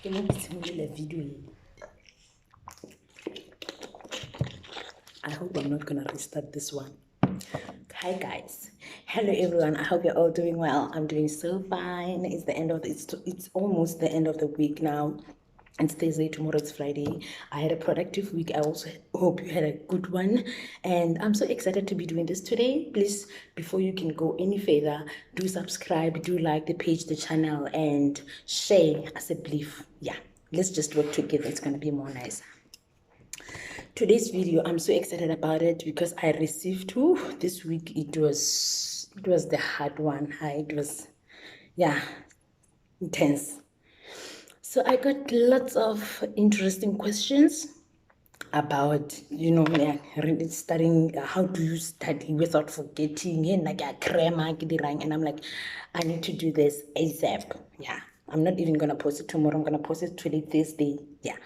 Video. I hope I'm not gonna restart this one. Hi guys, hello everyone. I hope you're all doing well. I'm doing so fine. It's the end of it's almost the end of the week now. It's Thursday, tomorrow it's Friday. I had a productive week. I also hope you had a good one. And I'm so excited to be doing this today. Please, before you can go any further, do subscribe, do like the page, the channel, and share as a belief. Yeah, let's just work together. It's gonna be more nice. Today's video, I'm so excited about it because I received this week. It was the hard one. It was, yeah, intense. So I got lots of interesting questions about, really studying. How do you study without forgetting? And like and I'm like, I need to do this ASAP. Yeah, I'm not even gonna post it tomorrow. I'm gonna post it today, Thursday. Yeah.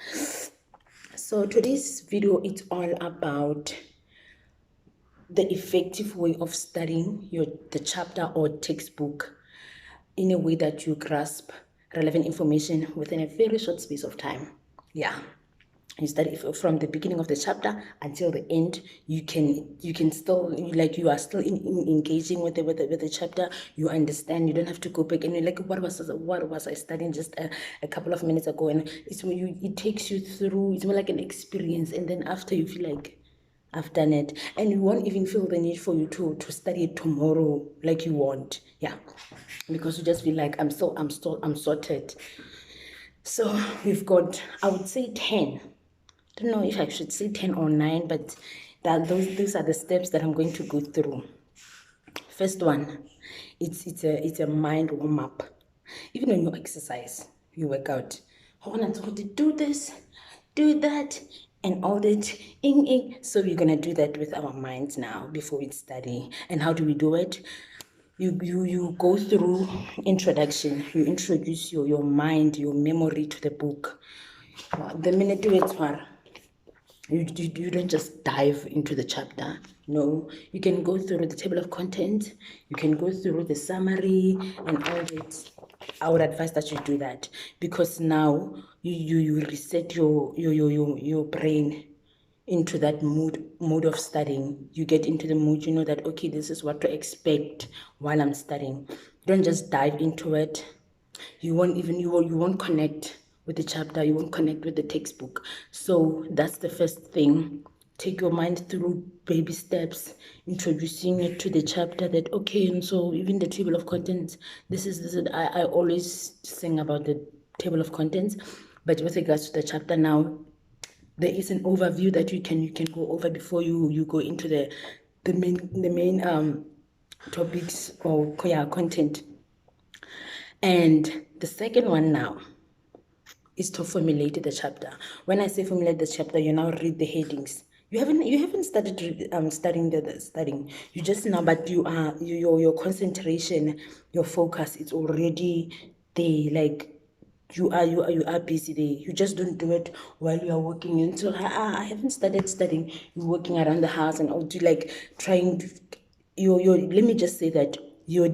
So today's video, it's all about the effective way of studying the chapter or textbook in a way that you grasp relevant information within a very short space of time. Yeah, you study from the beginning of the chapter until the end. You can still, like, you are still engaging with the chapter. You understand. You don't have to go back and you're like, what was I studying just a couple of minutes ago? And it takes you through. It's more like an experience, and then after you feel like, I've done it, and you won't even feel the need for you to study it tomorrow like you want. Yeah, because you just feel like I'm sorted. So we've got, I would say, 10. I don't know if I should say 10 or 9, but those are the steps that I'm going to go through. First one, it's a mind warm up. Even when you exercise, you work out, I want to do this, do that, and all that. So we're gonna do that with our minds now before we study. And how do we do it? You go through introduction. You introduce your mind, your memory to the book. The minute you you don't just dive into the chapter. No, you can go through the table of content, you can go through the summary and all that. I would advise that you do that, because now you reset your brain into that mood of studying. You get into the mood, you know that, okay, this is what to expect while I'm studying. Don't just dive into it. You won't connect with the chapter, you won't connect with the textbook. So that's the first thing. Take your mind through baby steps, introducing it to the chapter, that, okay, and so even the table of contents, this is I always sing about the table of contents, but with regards to the chapter now, there is an overview that you can go over before you go into the main topics or content. And the second one now is to formulate the chapter. When I say formulate the chapter, you now read the headings. You haven't started studying the studying. You just now, but your concentration, your focus, it's already there. Like, you are busy there. You just don't do it while you are working. And so I haven't started studying. You're working around the house and all, do, like, trying to, your let me just say that your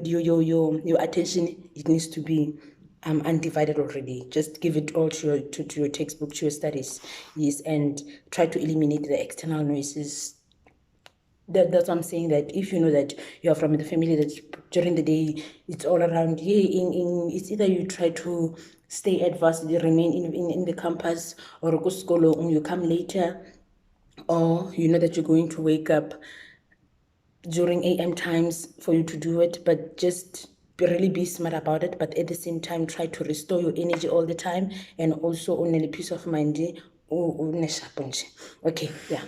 attention, it needs to be undivided already. Just give it all to your textbook, to your studies. Yes, and try to eliminate the external noises. That's what I'm saying, that if you know that you are from the family that during the day it's all around, it's either you try to stay advanced, you remain in the campus, or go school, you come later, or you know that you're going to wake up during AM times for you to do it, but just really be smart about it. But at the same time, try to restore your energy all the time, and also only peace of mind. Okay, yeah.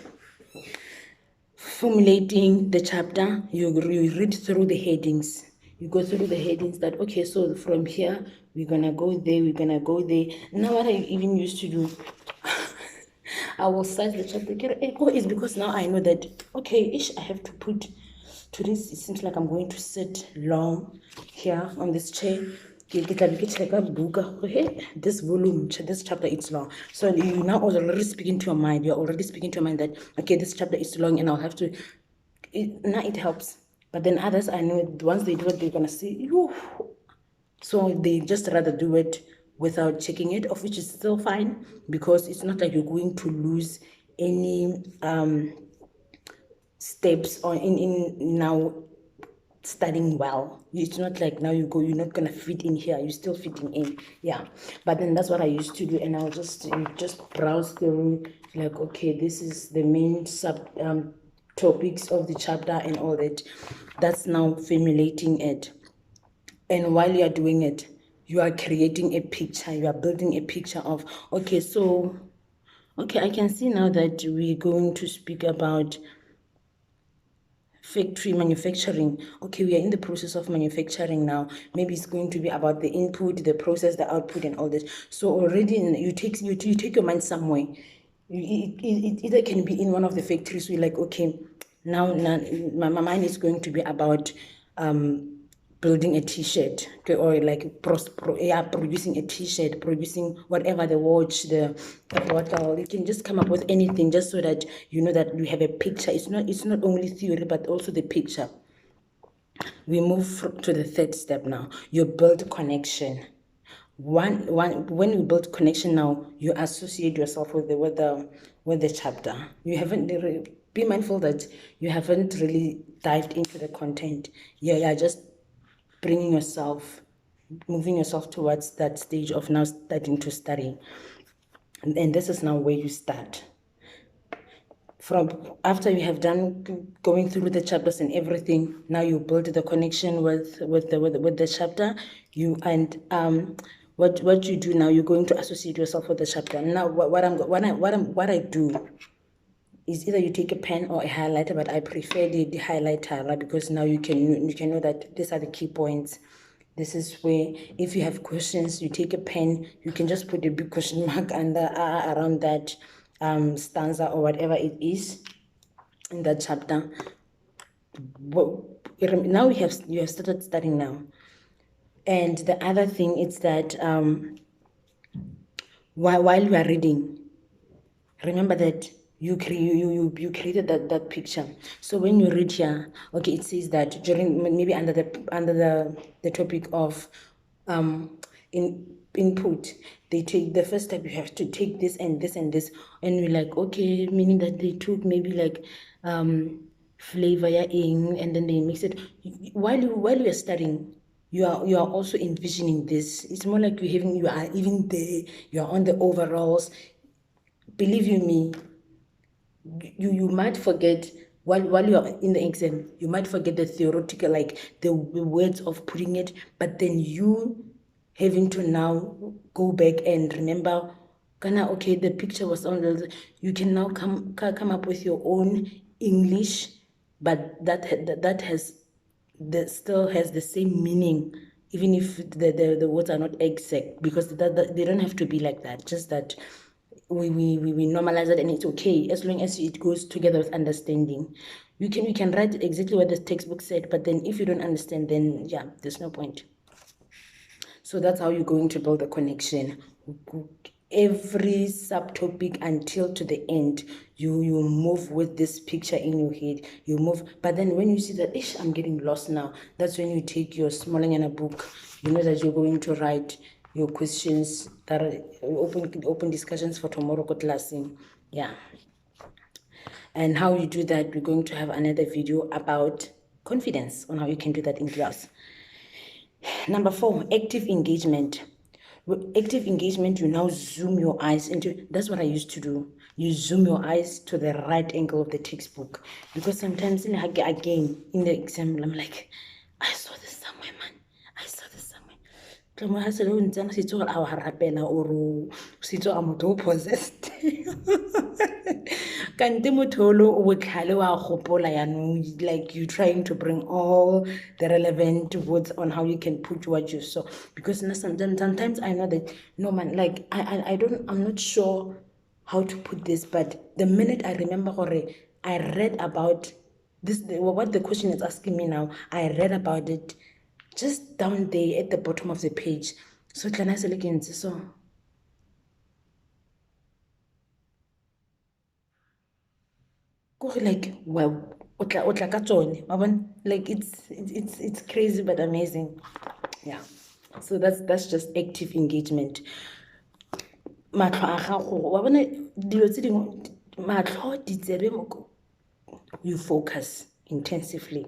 Formulating the chapter, you read through the headings. You go through the headings that, okay, so from here we're gonna go there, we're gonna go there. Now what I even used to do, I will start the chapter. Is because now I know that, okay, I have to put to this. It seems like I'm going to sit long here on this chair. This volume, this chapter, it's long. So you now already speaking to your mind. You're already speaking to your mind that, okay, this chapter is long and I'll have to. Now it helps. But then others, I know once they do it, they're gonna see you. So they just rather do it without checking it, of which is still fine, because it's not like you're going to lose any steps on in now studying well. It's not like now you're not gonna fit in here, you're still fitting in. Yeah, but then that's what I used to do, and I'll just browse through, like, okay, this is the main sub topics of the chapter and all that. That's now formulating it. And while you are doing it, you are creating a picture, you are building a picture of, okay, so okay, I can see now that we're going to speak about factory manufacturing. Okay, we are in the process of manufacturing now. Maybe it's going to be about the input, the process, the output, and all that. So already you take your mind somewhere. It either can be in one of the factories. We're like, okay, now my mind is going to be about building a t-shirt, okay, or like producing a t-shirt, producing whatever, the watch, the bottle. You can just come up with anything, just so that you know that you have a picture. It's not only theory, but also the picture. We move to the third step now. You build connection. When you build connection now, you associate yourself with the chapter. You haven't be mindful that you haven't really dived into the content. You're just bringing yourself, moving yourself towards that stage of now starting to study. And this is now where you start. From after you have done going through the chapters and everything, now you build the connection with the chapter. What you do now, you're going to associate yourself with the chapter. Now what I do is either you take a pen or a highlighter, but I prefer the highlighter, right? Because now you can know that these are the key points. This is where, if you have questions, you take a pen, you can just put a big question mark under around that stanza or whatever it is in that chapter. Now you have started studying now. And the other thing is that while you are reading, remember that you created that picture. So when you read here, okay, it says that during, maybe under the topic of input, they take the first step, you have to take this and this and this, and we're like, okay, meaning that they took maybe like flavor in, and then they mix it. While you're studying, you are also envisioning this. It's more like you are even there, you are on the overalls. Believe you me, you might forget, while you're in the exam, you might forget the theoretical, like the words of putting it, but then you having to now go back and remember, Kana, okay, the picture was on you can now come up with your own English, but that has still has the same meaning, even if the words are not exact, because they don't have to be like that. Just that we normalize it, and it's okay as long as it goes together with understanding. You can write exactly what the textbook said, but then if you don't understand, then yeah, there's no point. So that's how you're going to build a connection. Every subtopic until to the end, you move with this picture in your head. You move, but then when you see that, ish, I'm getting lost now, that's when you take your small in a book. You know that you're going to write your questions that are open discussions for tomorrow classing. Yeah. And how you do that, we're going to have another video about confidence, on how you can do that in class. Number 4, active engagement. With active engagement, you now zoom your eyes into, that's what I used to do. You zoom your eyes to the right angle of the textbook. Because sometimes again in the exam, I'm like, I saw this somewhere, man. I saw this somewhere. Tlomo ha se le o ntsana se itse gore a wa rapela or se itse a motho o possessed. Kante motho o botlhale wa gopola yaanong, like you trying to bring all the relevant words on how you can put what you saw. Because sometimes I know that, no man, like I'm not sure how to put this, but the minute I remember I read about this, what the question is asking me now, I read about it just down there at the bottom of the page. So can I say again? So like, wow, like it's crazy but amazing. Yeah. So that's just active engagement. Matlho a gago wa bona dilo tse dingwe matlho ditsebe you focus intensively.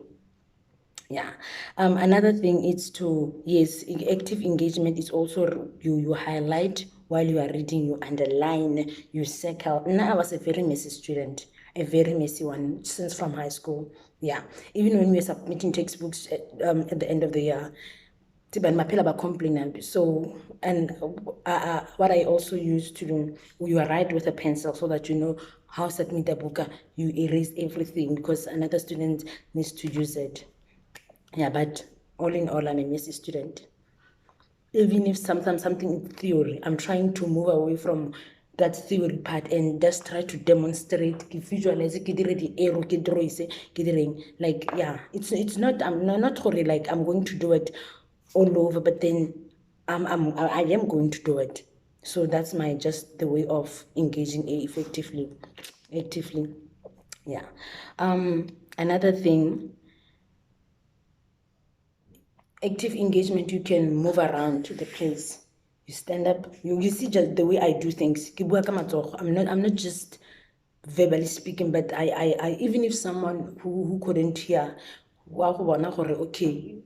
Yeah. Another thing is to, yes, active engagement is also you highlight while you are reading, you underline, you circle. Now I was a very messy student, a very messy one since from high school. Yeah. Even when we were submitting textbooks at the end of the year, so, and what I also used to do, you write with a pencil so that you know how submit the book, you erase everything because another student needs to use it. Yeah, but all in all, I'm a messy student. Even if sometimes something in theory, I'm trying to move away from that theory part and just try to demonstrate, visualize, like, yeah, it's not, I'm not sorry, like I'm going to do it all over, but then I am going to do it. So that's my just the way of engaging actively. Yeah. Another thing, active engagement, you can move around to the place, you stand up, you see just the way I do things. I'm not just verbally speaking, but I even if someone who couldn't hear, okay,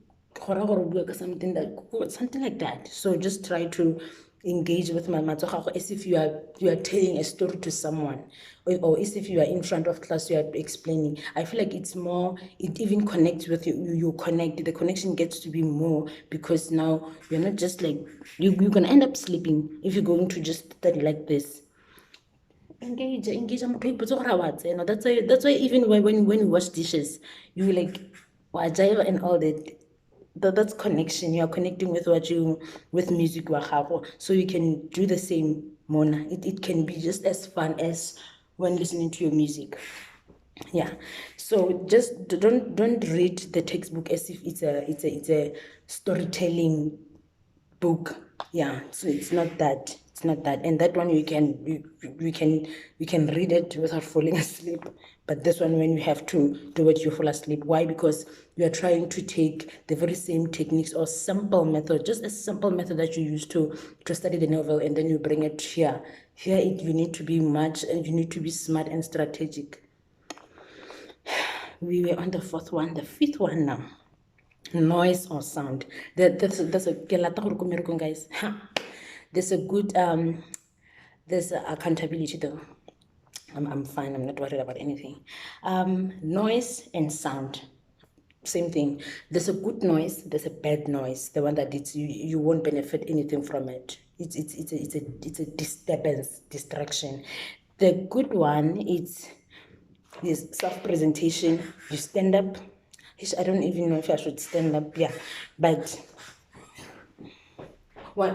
something like that. So just try to engage with my matsogo as if you are telling a story to someone, or as if you are in front of class, you are explaining. I feel like it's more, it even connects with you connect, the connection gets to be more, because now you're not just like, you're gonna end up sleeping if you're going to just study like this. Engage that's why even when you wash dishes, you like wajaiva and all that. That's connection. You are connecting with with music so you can do the same, Mona. It can be just as fun as when listening to your music. Yeah. So just don't read the textbook as if it's a storytelling book. Yeah, so it's not that, and that one you can read it without falling asleep. But this one, when you have to do it, you fall asleep. Why? Because you are trying to take the very same techniques or simple method, just a simple method that you use to study the novel, and then you bring it here you need to be much, and you need to be smart and strategic. We were on the fourth one. The fifth one now, noise or sound. That's a guys. There's a good there's accountability though. I'm fine, I'm not worried about anything. Noise and sound, same thing. There's a good noise, there's a bad noise. The one that you won't benefit anything from it. It's a disturbance, distraction. The good one is this self-presentation. You stand up. I don't even know if I should stand up, yeah. But why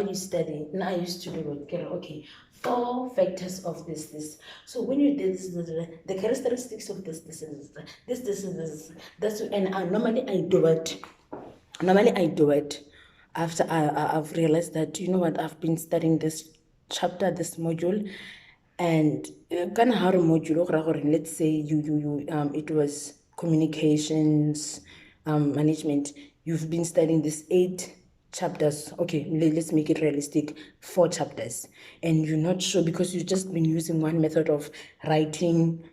you study? Now I used to do it. Okay, 4 factors of this. So when you did this, the characteristics of this and this. That's, and normally I do it. Normally I do it after I've realized that, you know what, I've been studying this chapter, this module, and kind of how module, let's say you it was communications management. You've been studying this 8 chapters. Okay, let's make it realistic, 4 chapters, and you're not sure because you've just been using one method of writing.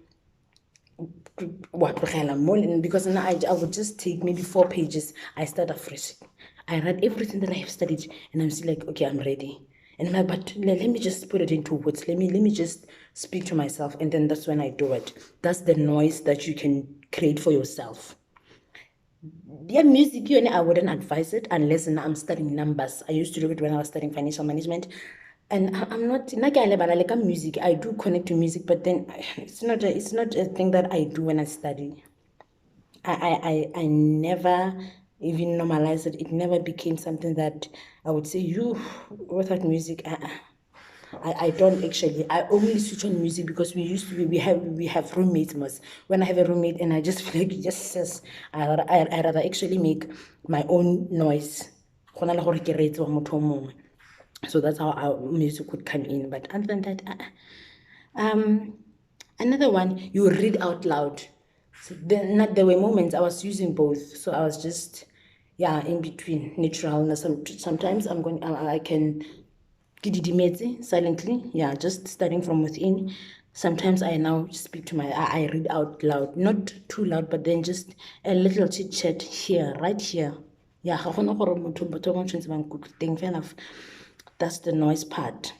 Because now I would just take maybe 4 pages, I start afresh, I read everything that I have studied, and I'm still like, okay, I'm ready. And I'm like, but let me just put it into words, let me just speak to myself, and then that's when I do it. That's the noise that you can create for yourself. Yeah, music, I wouldn't advise it unless now I'm studying numbers. I used to do it when I was studying financial management. And I'm not like music. I do connect to music, but then it's not a thing that I do when I study. I never even normalized it. It never became something that I would say, you without music. I don't actually. I only switch on music because we have roommates most. When I have a roommate and I just feel like just says, I rather actually make my own noise. So that's how our music would come in. But other than that, another one, you read out loud. So there were moments I was using both. So I was just yeah, in between natural. Sometimes I can kididimetse silently, yeah, just starting from within. Sometimes I now speak to I read out loud, not too loud, but then just a little chit chat here, right here. Yeah, ga gona gore motho batho ba tshwantse ba nkutlwe teng fela. That's the noise part.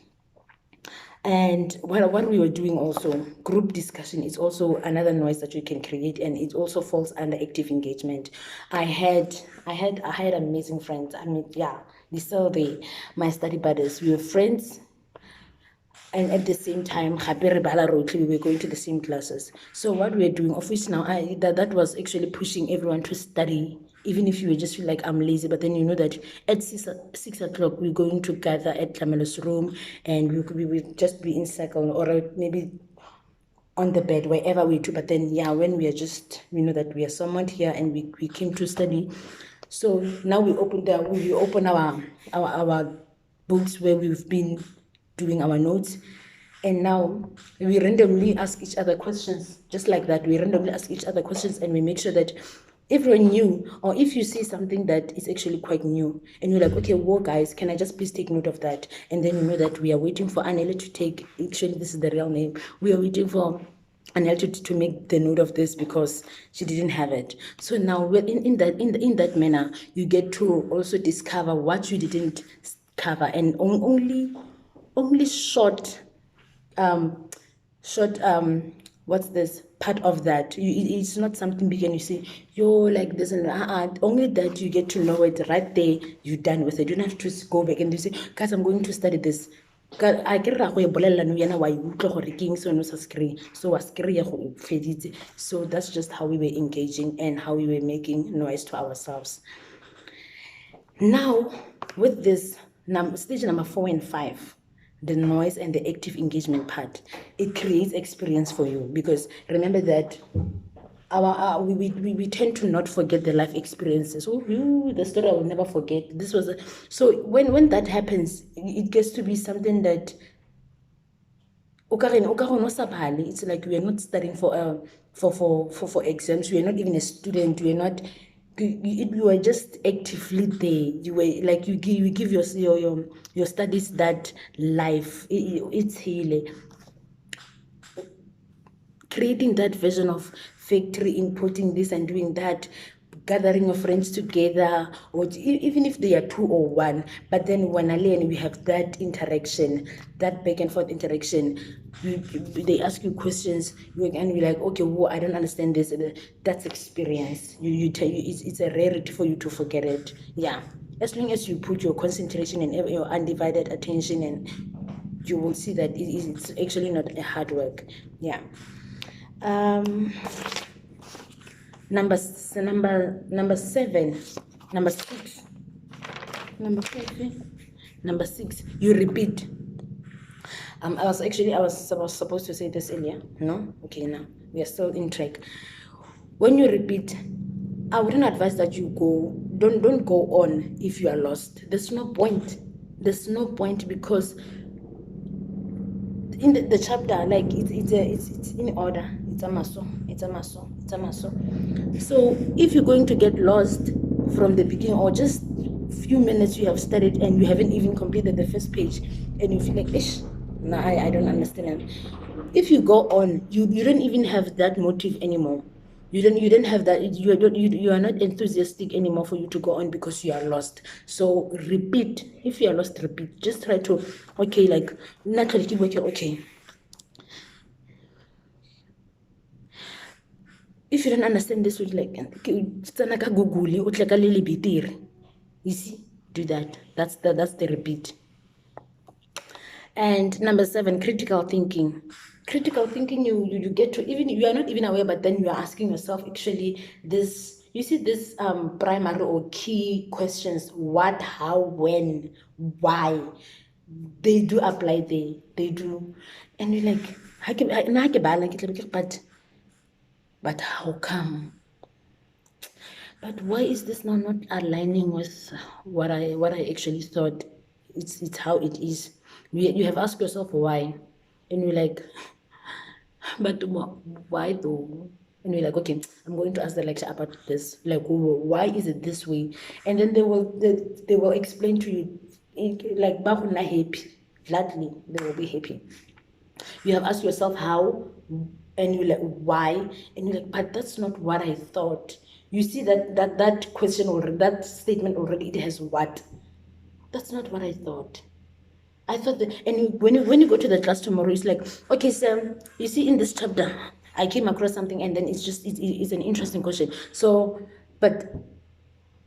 And what we were doing also, group discussion is also another noise that you can create, and it also falls under active engagement. I had amazing friends. I mean, yeah, these are my study buddies. We were friends, and at the same time we were going to the same classes. So what we're doing, of which now that was actually pushing everyone to study, even if you just feel like I'm lazy, but then you know that at 6 o'clock we're going to gather at Tlamelo's room, and we will just be in circle, or maybe on the bed, wherever we do. But then, yeah, when we are just, we know that we are summoned here and we came to study. So now we open our books where we've been doing our notes. And now we randomly ask each other questions, just like that. We randomly ask each other questions, and we make sure that everyone knew, or if you see something that is actually quite new, and you're like, okay, whoa, guys, can I just please take note of that? And then you know that we are waiting for Anela to take, actually, this is the real name. We are waiting for Anel to make the note of this because she didn't have it. So now in that manner, you get to also discover what you didn't cover, and only um short what's this part of that, it's not something big and you say you're like this, and only that you get to know it right there. You're done with it. You don't have to go back and you say, guys, I'm going to study this. So that's just how we were engaging and how we were making noise to ourselves. Now, with this stage number 4 and 5, the noise and the active engagement part, it creates experience for you, because remember that we tend to not forget the life experiences. The story I will never forget. This was so when that happens, it gets to be something that it's like we are not studying for exams. We are not even a student. We are not. You are just actively there. You were like you give your studies that life. It's healing, creating that vision of factory, inputting this and doing that, gathering your friends together, or even if they are two or one. But then when we have that interaction, that back and forth interaction, they ask you questions, and you're like, okay, whoa, I don't understand this. That's experience. It's a rarity for you to forget it. Yeah, as long as you put your concentration and your undivided attention, and you will see that it's actually not a hard work. Yeah. um number 7, number 6, number 5, number 6, you repeat. I was supposed to say this earlier. No, okay, now we are still in track. When you repeat, I wouldn't advise that you don't go on if you are lost. There's no point. Because in the chapter, like it's in order. It's a maso. So if you're going to get lost from the beginning, or just few minutes you have studied and you haven't even completed the first page, and you feel like, ish, nah, I don't understand. If you go on, you don't even have that motive anymore. You don't have that. You are not enthusiastic anymore for you to go on because you are lost. So repeat. If you are lost, repeat. Just try to, okay, like naturally keep working. Okay, if you don't understand this, would like Google, you see, do that. That's the repeat. And number 7, critical thinking. Critical thinking, you get to, even you are not even aware, but then you are asking yourself, actually, this, you see, this primary or key questions: what, how, when, why, they do apply there. They do. And you're like, but how come? But why is this now not aligning with what I actually thought? It's how it is. You have asked yourself why, and you're like, but why though? and you're like, okay, I'm going to ask the lecturer about this, like, why is it this way? And then they will explain to you, like, happy, gladly they will be happy. You have asked yourself how, and you're like, why, and you're like, but that's not what I thought. You see that question already, that statement already, it has what? That's not what I thought. I thought that, and when you go to the class tomorrow, it's like, okay, so you see in this chapter, I came across something, and then it's an interesting question. So, but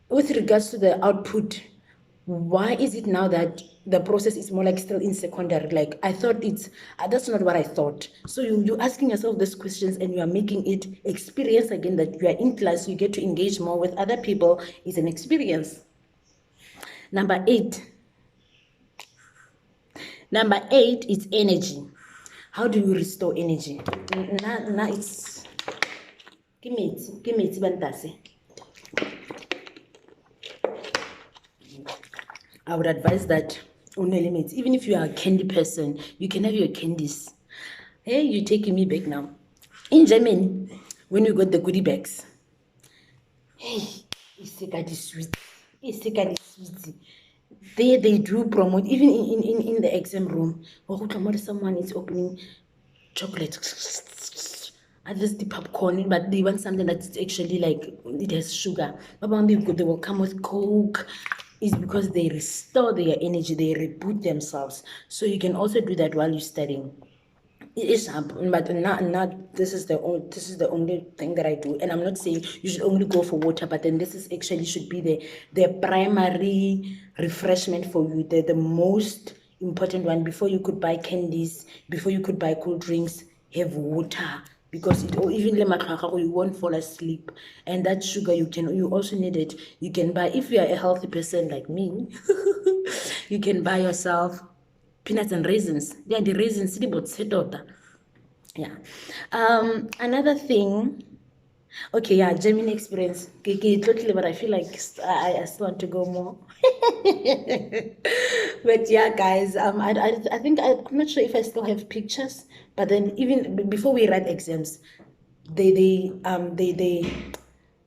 with regards to the output, why is it now that the process is more like still in secondary? Like, I thought it's that's not what I thought. So you're asking yourself these questions, and you are making it experience again, that you are in class, you get to engage more with other people. Is an experience. Number eight is energy. How do you restore energy? Now it's give me it. I would advise that on limits. Even if you are a candy person, you can have your candies. Hey, you're taking me back now. In Germany, when you got the goodie bags, hey, it's sweet. There they do promote, even in the exam room. Someone is opening chocolate. At least the popcorn, but they want something that's actually like it has sugar. They will come with Coke. Is because they restore their energy, they reboot themselves. So you can also do that while you're studying. It is happening, but not this is the only thing that I do. And I'm not saying you should only go for water, but then this is actually should be the primary refreshment for you, the most important one. Before you could buy candies, before you could buy cool drinks, have water, because it, or even you won't fall asleep. And that sugar, you also need it. You can buy, if you are a healthy person like me, you can buy yourself peanuts and raisins. Yeah, the raisins, yeah. Another thing, okay, yeah, Gemini experience. Totally, but I feel like I still want to go more. But yeah, guys, I think I'm not sure if I still have pictures, but then even before we write exams, they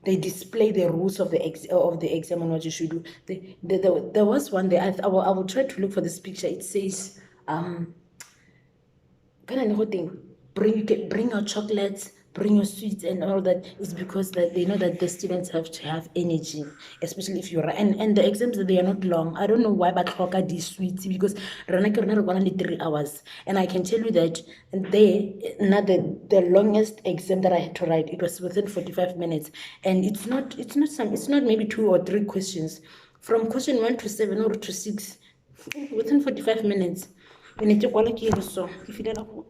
display the rules of the exam and what you should do. There was one day, I will try to look for this picture. It says bring your chocolates, bring your sweets and all that. Is because that they know that the students have to have energy, especially if you're and the exams, they are not long. I don't know why, but these sweets, because only 3 hours. And I can tell you that not the longest exam that I had to write, it was within 45 minutes. And it's not maybe 2 or 3 questions, from question 1 to 7 or to 6, within 45 minutes. And it's quality, so if you don't,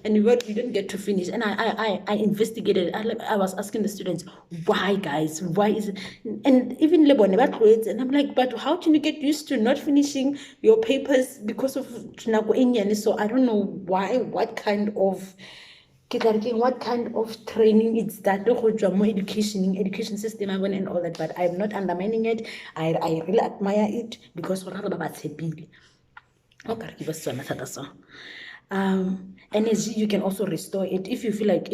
and we didn't get to finish. And I investigated. I was asking the students, why, guys, why is it? And even and I'm like, but how can you get used to not finishing your papers because of so I don't know why, what kind of training it's that education system and all that. But I'm not undermining it. I really admire it, because energy, you can also restore it if you feel like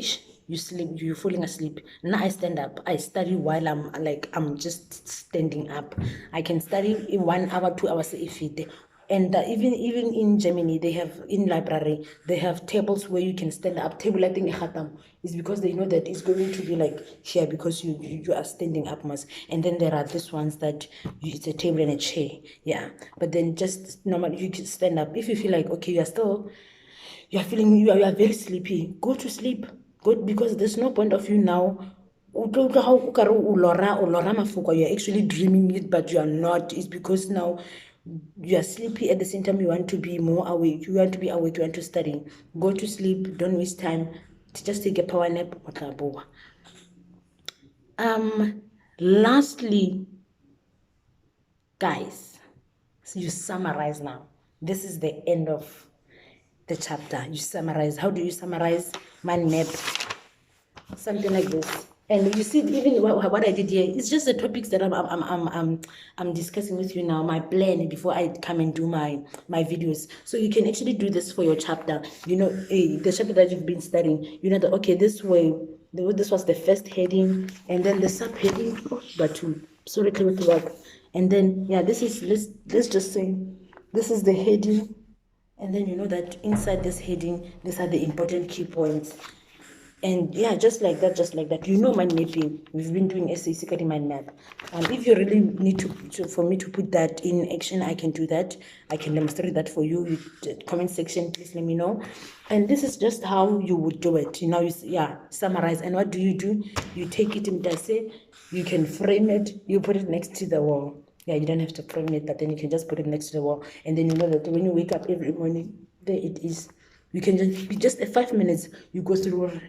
you're falling asleep. Now I stand up, I study while I'm just standing up. I can study in 1 hour, 2 hours if it. And even in Germany, they have, in library, they have tables where you can stand up. Table, I think, is because they know that it's going to be like here, because you are standing up most. And then there are these ones that it's a table and a chair, yeah. But then just normally you can stand up. If you feel like, okay, you are very sleepy, go to sleep. Go, because there's no point of you now. You're actually dreaming it, but you are not. It's because now you are sleepy. At the same time, you want to be more awake. You want to be awake. You want to study. Go to sleep. Don't waste time. Just take a power nap. Lastly, guys, so you summarize now. This is the end of the chapter. You summarize. How do you summarize? Mind map, something like this. And you see, even what I did here, it's just the topics that I'm discussing with you now, my plan before I come and do my videos. So you can actually do this for your chapter. You know, the chapter that you've been studying, you know that, okay, this was the first heading, and then the subheading, but to sorry, clear to work. And then, yeah, this is, let's just say, this is the heading. And then you know that inside this heading, these are the important key points. And yeah, just like that, you know, mind mapping. We've been doing SAC mind map. If you really need for me to put that in action, I can do that. I can demonstrate that for you. Comment section, please let me know. And this is just how you would do it. You know, summarize. And what do? You take it in Dase, you can frame it, you put it next to the wall. Yeah, you don't have to frame it, but then you can just put it next to the wall. And then you know that when you wake up every morning, there it is. You can just 5 minutes, you go through.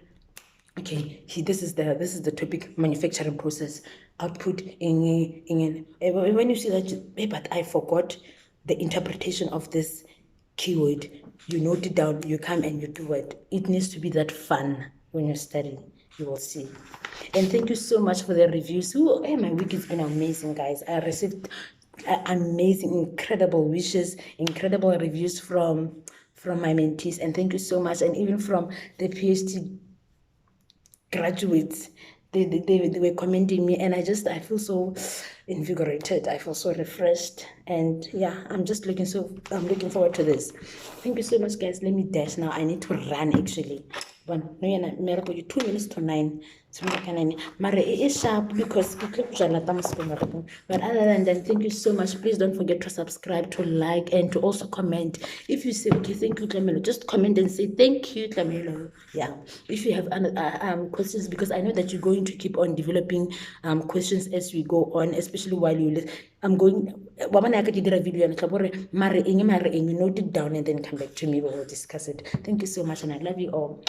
Okay, this is the topic, manufacturing process, output in when you see that, hey, but I forgot the interpretation of this keyword, you note it down, you come and you do it. It needs to be that fun when you're studying, you will see. And thank you so much for the reviews. Hey, my week has been amazing, guys. I received amazing, incredible wishes, incredible reviews from my mentees, and thank you so much. And even from the PhD graduates, they were commending me, and I feel so invigorated, I feel so refreshed, and yeah, I'm looking forward to this. Thank you so much, guys. Let me dash now, I need to run actually. But no, yeah, 2 minutes to 9. So mara it is sharp because but other than that, thank you so much. Please don't forget to subscribe, to like, and to also comment. If you say, okay, thank you, Clamelo, just comment and say thank you, Clamelo. Yeah, if you have questions, because I know that you're going to keep on developing questions as we go on, especially while you listen. I'm going video and note it down and then come back to me. We will discuss it. Thank you so much, and I love you all.